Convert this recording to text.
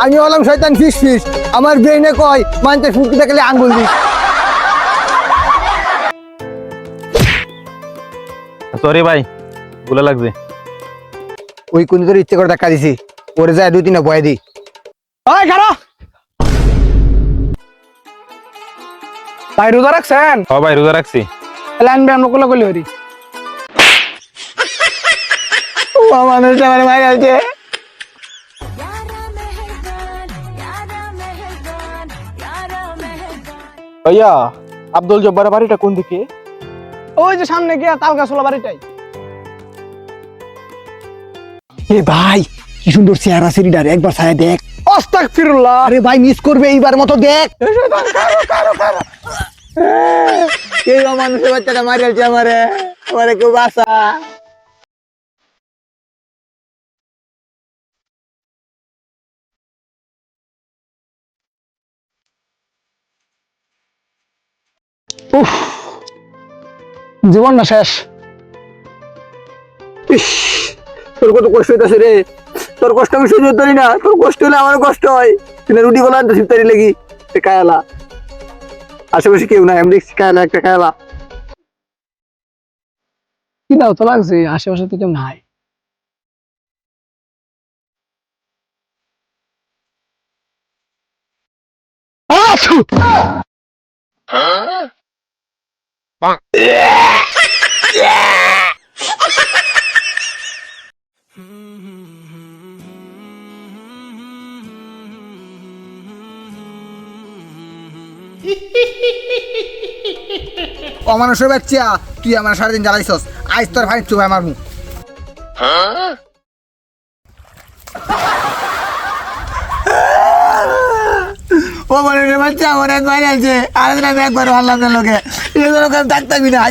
আমি হলাম শয়তান ফিস ফিস, আমার ব্রেনে কয় মানতে ফুটকি দেখলে আঙ্গুল দিস। সরি ভাই, ভুলে লাগছে। ওই কোন তোর ইচ্ছে করে ধাক্কা দিছি, ওরে যায় 2-3 বয় দি। ওই খারো ভাই, রোজা রাখছেন? হ ভাই, রোজা রাখছি। লাইন ব্যায়াম কোলা কোলি হরি। মানুষ আমার মায়ের আছে। ভাইয়া, আব্দুল জব্বারের বাড়িটা কোন দিকে? ওই যে সামনে গিয়া তাল গাছওয়ালা বাড়িটাই। এ ভাই কি সুন্দর চেহারা সিরিডার, একবার ছায়া দেখ। আস্তাগফিরুল্লাহ। আরে ভাই মিস করবে এইবার মতো দেখ। এই মানুষের বাচ্চাটা মারিয়াছে আমারে, আমারে কেউ বাঁচা। জীবনটা শেষ। ইস, তোর কত কষ্ট হইতাছে রে। তোর কষ্ট আমি সহ্য করতে পারি না, তোর কষ্ট হলে আমার কষ্ট হয়। তুই রুটি গোলা আনতে সিফতারি লেগি কায়ালা, আশেপাশে কেউ নাই, আমি দেখছি কায়ালা একটা কায়ালা। কি দাও তো লাগছে, আশেপাশে তো কেউ নাই। অমানুষের বাচ্চা, তুই আমার সারাদিন জ্বালাইছস, আজ তোর ভাই চুবাই মারমু। ও মানুষের বাচ্চা আমার এক বাইরে আছে, আর আমি একবার ভাবলাম না লোকে, এগুলো থাকতামই না।